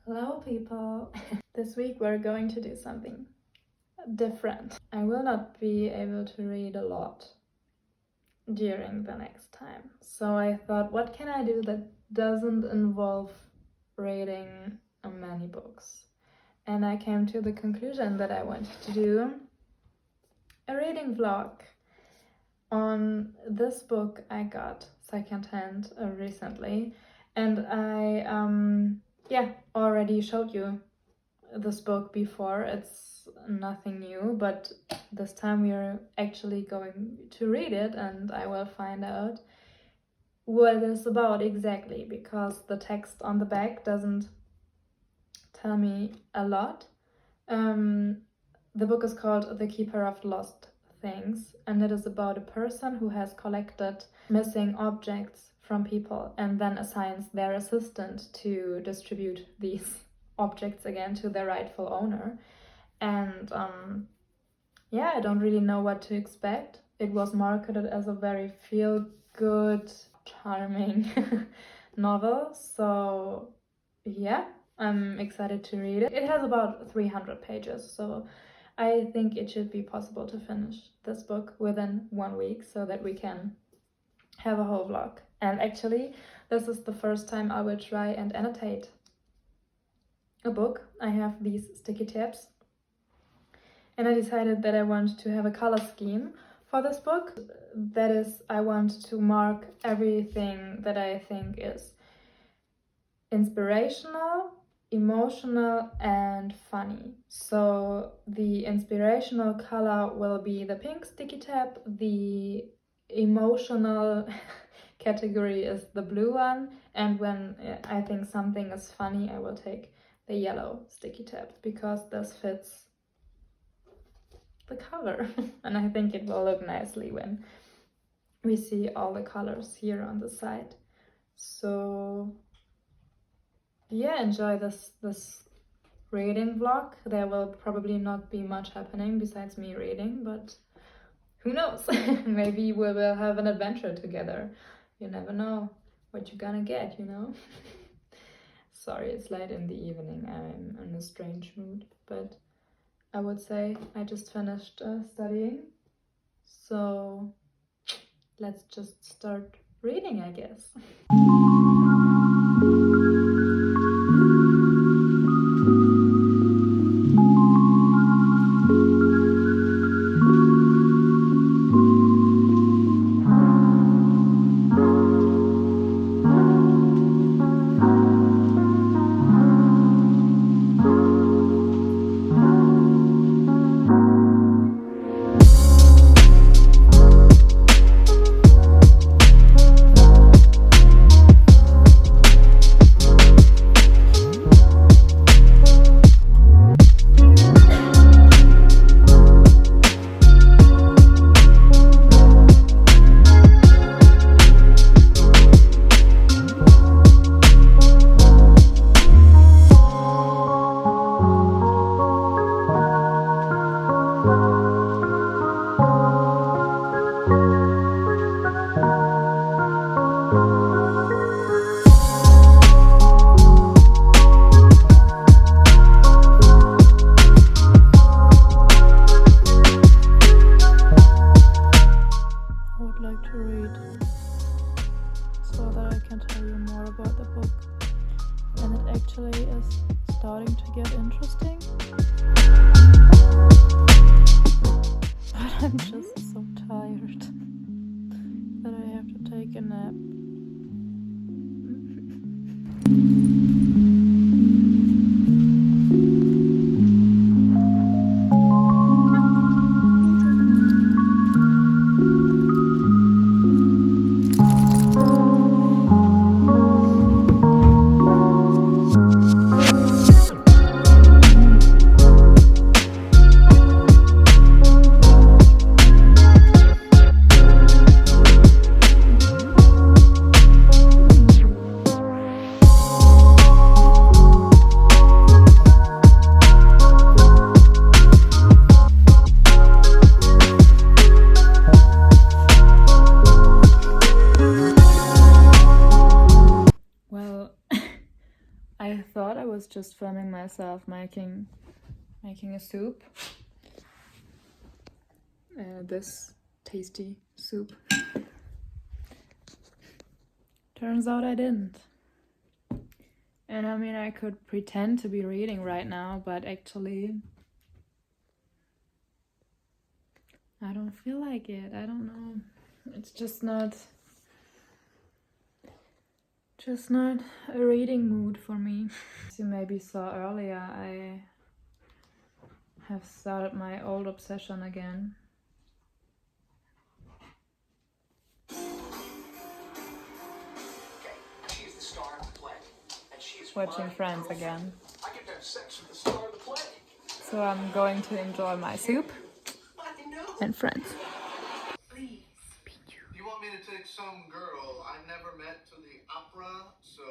Hello people! This week we're going to do something different. I will not be able to read a lot during the next time. So I thought, what can I do that doesn't involve reading many books? And I came to the conclusion that I wanted to do a reading vlog on this book I got secondhand recently. And I already showed you this book before. It's nothing new, but this time we are actually going to read it, and I will find out what it's about exactly, because the text on the back doesn't tell me a lot. The book is called The Keeper of Lost Things, and it is about a person who has collected missing objects from people and then assigns their assistant to distribute these objects again to their rightful owner. And I don't really know what to expect. It was marketed as a very feel-good, charming novel, so yeah, I'm excited to read it. It has about 300 pages, so I think it should be possible to finish this book within 1 week so that we can have a whole vlog. And actually, this is the first time I will try and annotate a book. I have these sticky tabs, and I decided that I want to have a color scheme for this book. That is, I want to mark everything that I think is inspirational, emotional, and funny. So the inspirational color will be the pink sticky tab, the emotional category is the blue one, and when I think something is funny, I will take the yellow sticky tab, because this fits the cover and I think it will look nicely when we see all the colors here on the side. So yeah, enjoy this reading vlog. There will probably not be much happening besides me reading, but who knows? Maybe we will have an adventure together. You never know what you're gonna get, you know? Sorry, it's late in the evening. I'm in a strange mood, but I would say I just finished studying. So let's just start reading, I guess. Starting to get interesting, but I'm just so tired that I have to take a nap. I thought I was just filming myself making a soup. This tasty soup. Turns out I didn't. And I mean, I could pretend to be reading right now, but actually I don't feel like it. I don't know. It's just not a reading mood for me. As you maybe saw earlier, I have started my old obsession again. She's the star of the play, and she's Watching Friends again. I get to have sex with the star of the play. So I'm going to enjoy my soup I know. and Friends. Please. You want me to take some girl I never met to the opera, so...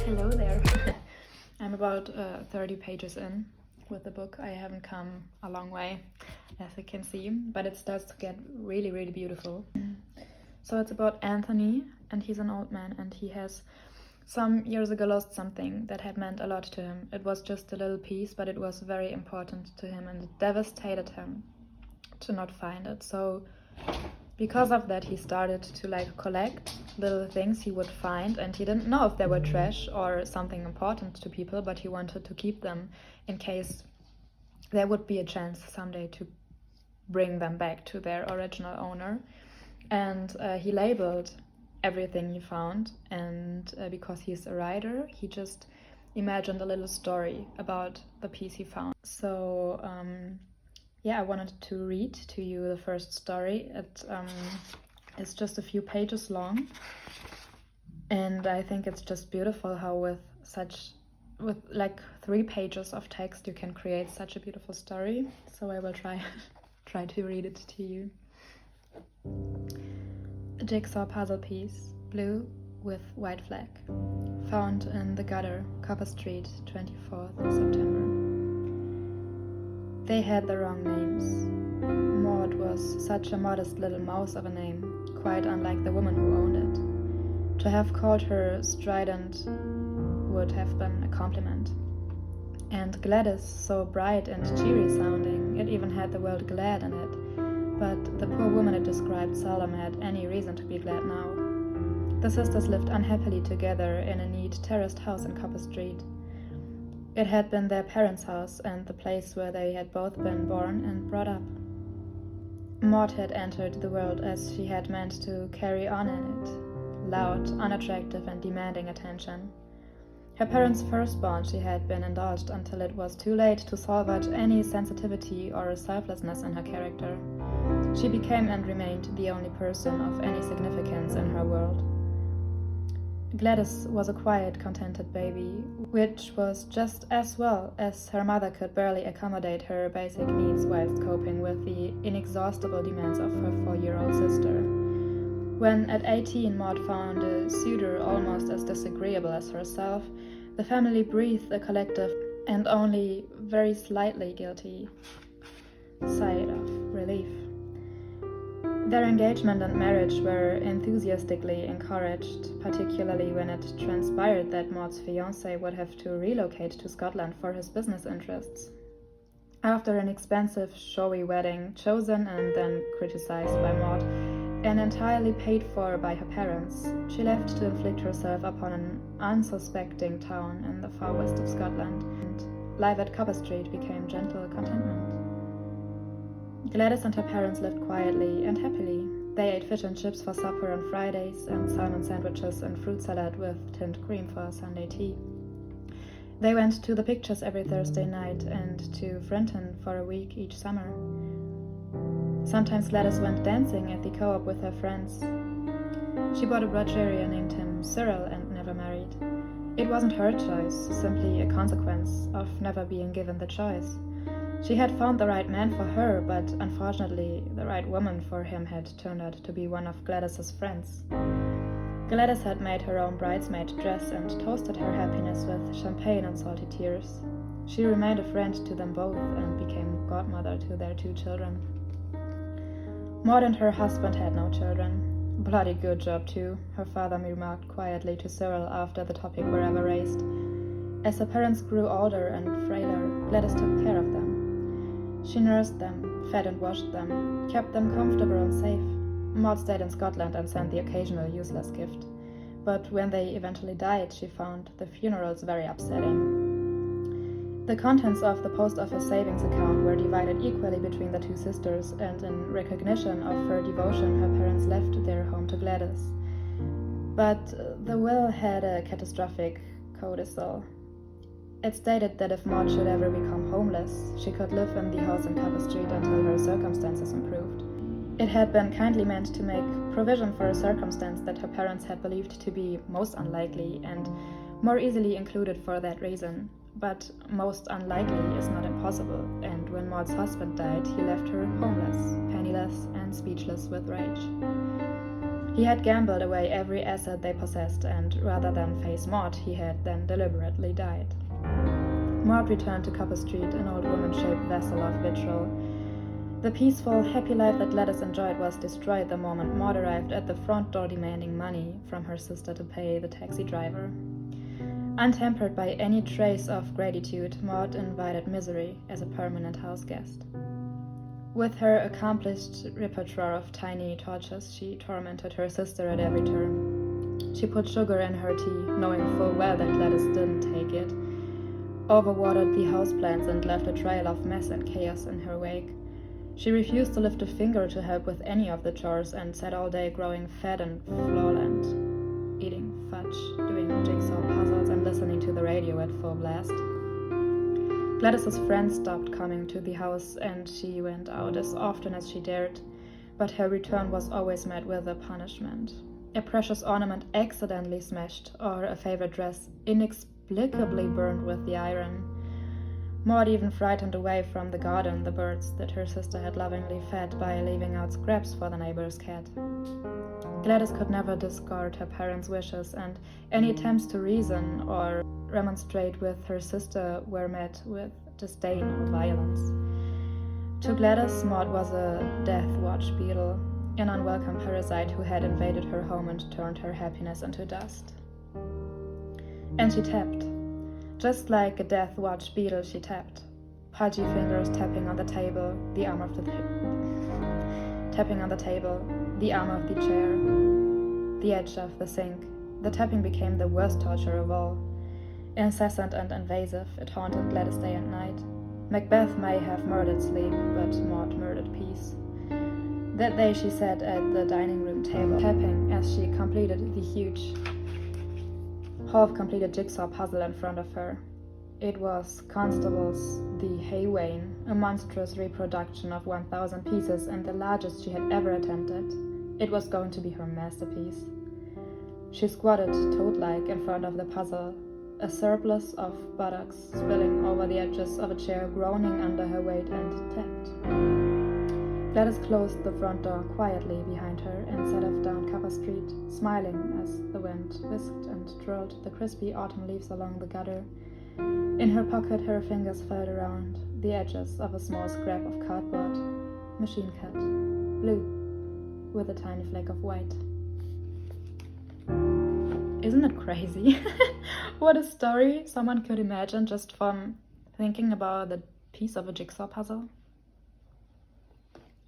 Hello there. I'm about 30 pages in with the book. I haven't come a long way, as you can see, but it starts to get really, really beautiful. So it's about Anthony, and he's an old man, and he has some years ago lost something that had meant a lot to him. It was just a little piece, but it was very important to him, and it devastated him to not find it. So because of that, he started to collect little things he would find, and he didn't know if they were trash or something important to people, but he wanted to keep them in case there would be a chance someday to bring them back to their original owner. And he labeled everything he found, and because he's a writer, he just imagined a little story about the piece he found. So yeah, I wanted to read to you the first story. It's just a few pages long, and I think it's just beautiful how with 3 pages of text you can create such a beautiful story. So I will try to read it to you. A jigsaw puzzle piece, blue with white flag, found in the gutter, Copper Street, 24th September. They had the wrong names. Maud was such a modest little mouse of a name, quite unlike the woman who owned it. To have called her strident would have been a compliment. And Gladys, so bright and cheery sounding, it even had the word glad in it. But the poor woman it described seldom had any reason to be glad now. The sisters lived unhappily together in a neat terraced house in Copper Street. It had been their parents' house and the place where they had both been born and brought up. Maud had entered the world as she had meant to carry on in it, loud, unattractive and demanding attention. Her parents' firstborn, she had been indulged until it was too late to salvage any sensitivity or selflessness in her character. She became and remained the only person of any significance in her world. Gladys was a quiet, contented baby, which was just as well as her mother could barely accommodate her basic needs whilst coping with the inexhaustible demands of her 4-year-old sister. When at 18 Maud found a suitor almost as disagreeable as herself, the family breathed a collective and only very slightly guilty sigh of relief. Their engagement and marriage were enthusiastically encouraged, particularly when it transpired that Maud's fiancé would have to relocate to Scotland for his business interests. After an expensive, showy wedding, chosen and then criticized by Maud, and entirely paid for by her parents, she left to inflict herself upon an unsuspecting town in the far west of Scotland, and life at Copper Street became gentle contentment. Gladys and her parents lived quietly and happily. They ate fish and chips for supper on Fridays and salmon sandwiches and fruit salad with tinned cream for Sunday tea. They went to the pictures every Thursday night and to Frinton for a week each summer. Sometimes Gladys went dancing at the co-op with her friends. She bought a Rogeria, named him Cyril, and never married. It wasn't her choice, simply a consequence of never being given the choice. She had found the right man for her, but unfortunately the right woman for him had turned out to be one of Gladys's friends. Gladys had made her own bridesmaid dress and toasted her happiness with champagne and salty tears. She remained a friend to them both and became godmother to their 2 children. Maud and her husband had no children. Bloody good job too, her father remarked quietly to Cyril after the topic were ever raised. As her parents grew older and frailer, Gladys took care of them. She nursed them, fed and washed them, kept them comfortable and safe. Maud stayed in Scotland and sent the occasional useless gift. But when they eventually died, she found the funerals very upsetting. The contents of the post office savings account were divided equally between the 2 sisters, and in recognition of her devotion, her parents left their home to Gladys. But the will had a catastrophic codicil. It stated that if Maud should ever become homeless, she could live in the house in Copper Street until her circumstances improved. It had been kindly meant to make provision for a circumstance that her parents had believed to be most unlikely and more easily included for that reason. But most unlikely is not impossible, and when Maud's husband died, he left her homeless, penniless, and speechless with rage. He had gambled away every asset they possessed, and rather than face Maud, he had then deliberately died. Maud returned to Copper Street, an old woman-shaped vessel of vitriol. The peaceful, happy life that Gladys enjoyed was destroyed the moment Maud arrived at the front door demanding money from her sister to pay the taxi driver. Untempered by any trace of gratitude, Maud invited misery as a permanent house guest. With her accomplished repertoire of tiny tortures, she tormented her sister at every turn. She put sugar in her tea, knowing full well that Gladys didn't take it, overwatered the houseplants and left a trail of mess and chaos in her wake. She refused to lift a finger to help with any of the chores and sat all day growing fat in Floorland, eating fudge, doing jigsaw puzzles, and listening to the radio at full blast. Gladys's friends stopped coming to the house, and she went out as often as she dared, but her return was always met with a punishment. A precious ornament accidentally smashed, or a favorite dress inexplicably burned with the iron. Maud even frightened away from the garden the birds that her sister had lovingly fed by leaving out scraps for the neighbor's cat. Gladys could never discard her parents' wishes, and any attempts to reason or remonstrate with her sister were met with disdain or violence. To Gladys, Maud was a death watch beetle, an unwelcome parasite who had invaded her home and turned her happiness into dust. And she tapped. Just like a death watch beetle, she tapped. Pudgy fingers tapping on the table, the arm of the chair, the edge of the sink. The tapping became the worst torture of all. Incessant and invasive, it haunted Gladys day and night. Macbeth may have murdered sleep, but Maud murdered peace. That day she sat at the dining room table, tapping as she completed the huge half-completed jigsaw puzzle in front of her. It was Constable's The Hay Wain, a monstrous reproduction of 1,000 pieces and the largest she had ever attempted. It was going to be her masterpiece. She squatted toad-like in front of the puzzle, a surplus of buttocks spilling over the edges of a chair, groaning under her weight, and tapped. Gladys closed the front door quietly behind her and set off down Copper Street, smiling as the wind whisked and twirled the crispy autumn leaves along the gutter. In her pocket, her fingers felt around the edges of a small scrap of cardboard, machine cut, blue, with a tiny fleck of white. Isn't it crazy? What a story someone could imagine just from thinking about the piece of a jigsaw puzzle.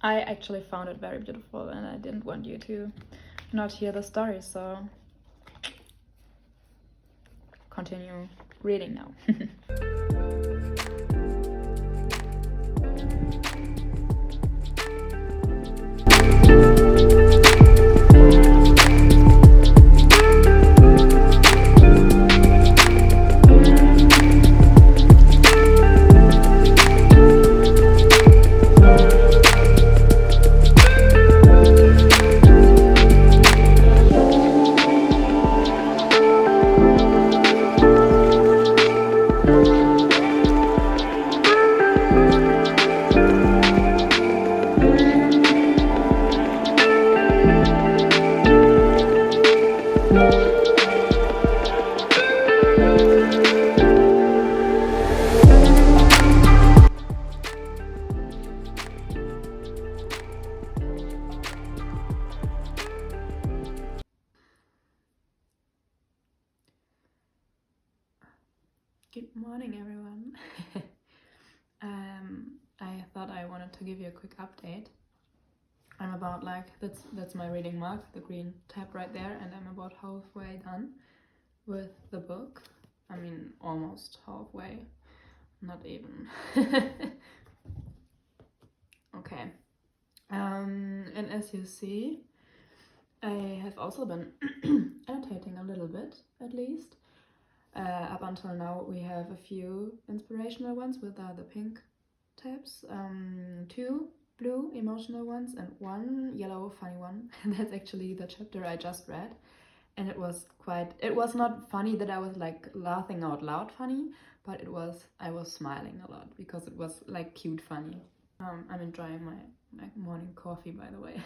I actually found it very beautiful and I didn't want you to not hear the story, so continue reading now. Good morning, everyone. I thought I wanted to give you a quick update. I'm about that's my reading mark, the green tab right there, and I'm about halfway done with the book. I mean, almost halfway, not even. Okay. And as you see, I have also been annotating a little bit, at least. Up until now, we have a few inspirational ones with the pink tabs, 2 blue emotional ones, and 1 yellow funny one. That's actually the chapter I just read, and it was not funny that I was like laughing out loud funny, but I was smiling a lot because it was like cute funny. I'm enjoying my morning coffee, by the way.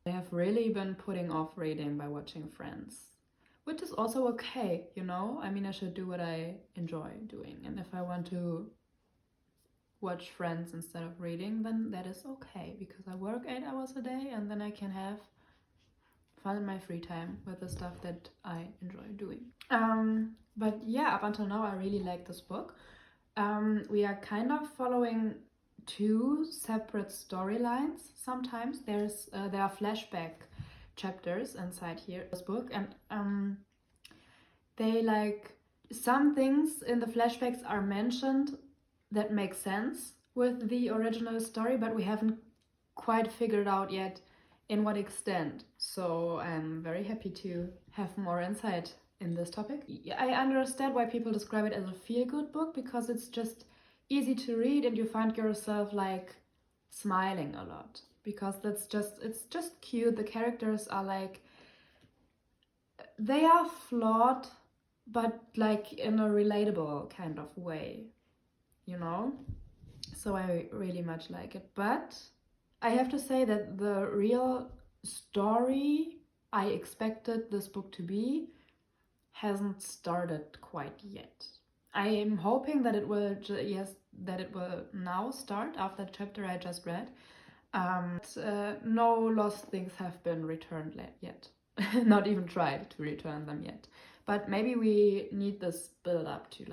I have really been putting off reading by watching Friends, which is also okay, you know? I mean, I should do what I enjoy doing, and if I want to watch Friends instead of reading, then that is okay, because I work 8 hours a day and then I can have fun in my free time with the stuff that I enjoy doing. But yeah, up until now I really like this book. We are kind of following 2 separate storylines sometimes. There are flashback chapters inside here, this book, and they some things in the flashbacks are mentioned that make sense with the original story, but we haven't quite figured out yet in what extent. So I'm very happy to have more insight in this topic. I understand why people describe it as a feel-good book, because it's just easy to read and you find yourself like smiling a lot, because it's just cute. The characters are they are flawed, but like in a relatable kind of way, you know? So I really much like it. But I have to say that the real story I expected this book to be hasn't started quite yet. I am hoping that it will now start after the chapter I just read. No lost things have been returned yet. Not even tried to return them yet. But maybe we need this build up to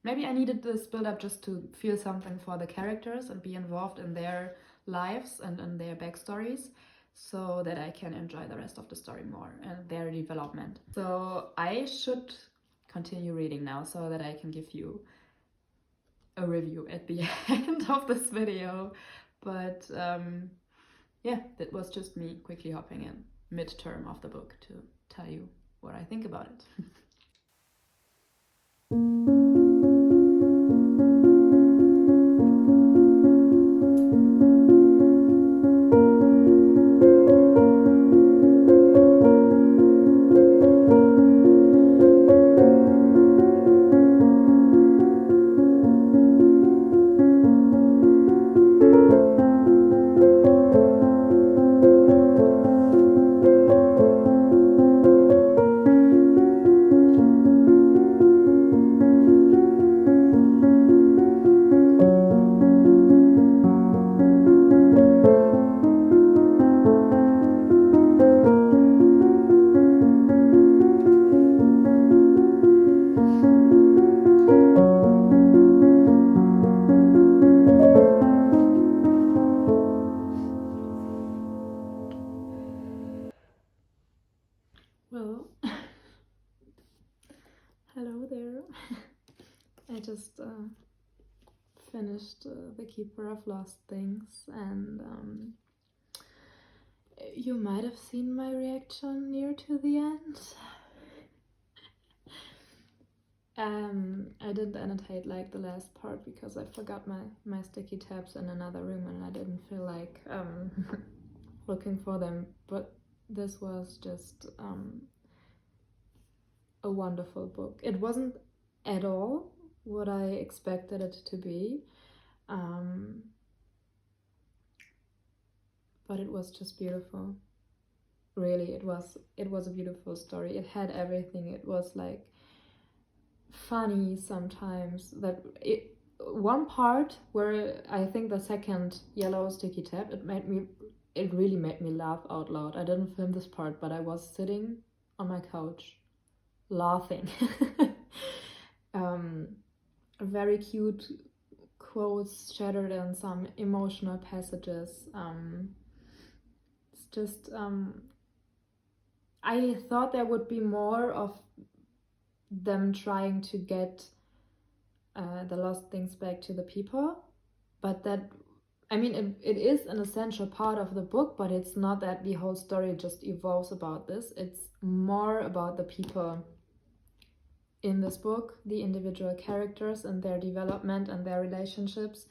maybe I needed this build up just to feel something for the characters and be involved in their lives and in their backstories, so that I can enjoy the rest of the story more and their development. So I should continue reading now so that I can give you a review at the end of this video. But yeah, that was just me quickly hopping in mid-term of the book to tell you what I think about it. Hello there. I just finished The Keeper of Lost Things, and you might have seen my reaction near to the end. I didn't annotate like the last part because I forgot my sticky tabs in another room and I didn't feel like looking for them, but this was just a wonderful book. It wasn't at all what I expected it to be, but it was just beautiful. Really, it was a beautiful story. It had everything. It was like funny sometimes. One part where I think the second yellow sticky tab, it really made me laugh out loud. I didn't film this part, but I was sitting on my couch laughing. Very cute quotes shattered in some emotional passages. It's just I thought there would be more of them trying to get the lost things back to the people, but that, I mean, it is an essential part of the book, but it's not that the whole story just evolves about this. It's more about the people in this book, the individual characters and their development and their relationships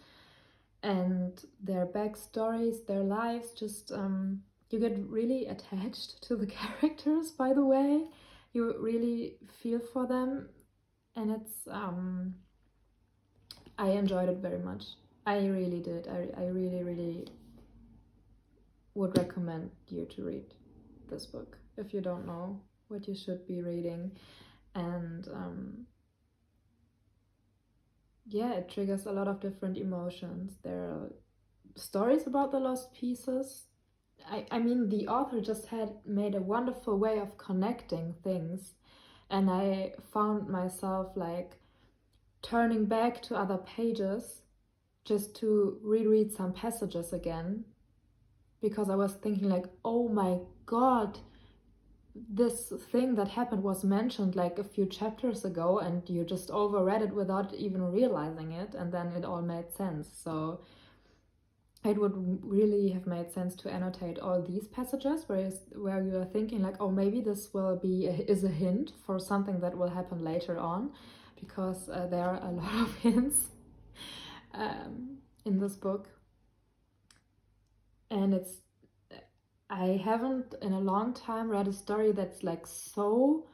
and their backstories, their lives. Just you get really attached to the characters, by the way. You really feel for them, and it's I enjoyed it very much. I really did. I really would recommend you to read this book if you don't know what you should be reading. And yeah, it triggers a lot of different emotions. There are stories about the lost pieces. I mean, the author just had made a wonderful way of connecting things, and I found myself like turning back to other pages just to reread some passages again, because I was thinking like, oh my god, this thing that happened was mentioned like a few chapters ago and you just overread it without even realizing it, and then it all made sense. So it would really have made sense to annotate all these passages where you are thinking like, oh, maybe this is a hint for something that will happen later on, because there are a lot of hints in this book. And I haven't in a long time read a story that's like so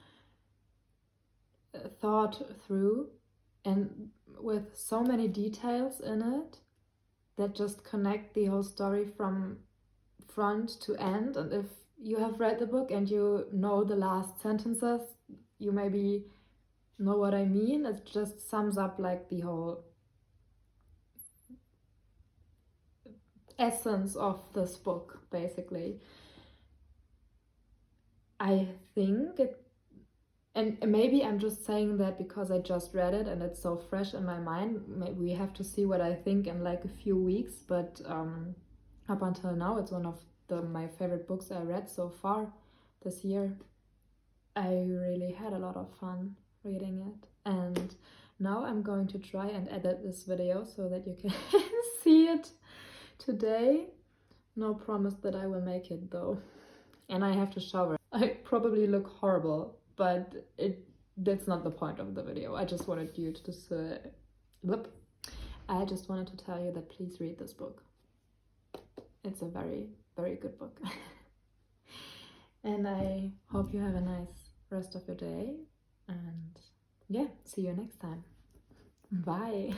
thought through and with so many details in it that just connect the whole story from front to end. And if you have read the book and you know the last sentences, you maybe know what I mean. It just sums up like the whole essence of this book, basically. I think it, and maybe I'm just saying that because I just read it and it's so fresh in my mind. Maybe we have to see what I think in like a few weeks, but up until now it's one of my favorite books I read so far this year. I really had a lot of fun reading it, and now I'm going to try and edit this video so that you can see it today. No promise that I will make it though, and I have to shower. I probably look horrible, but that's not the point of the video. I just wanted you to I just wanted to tell you that please read this book. It's a very, very good book. And I hope you have a nice rest of your day, and yeah, see you next time. Bye.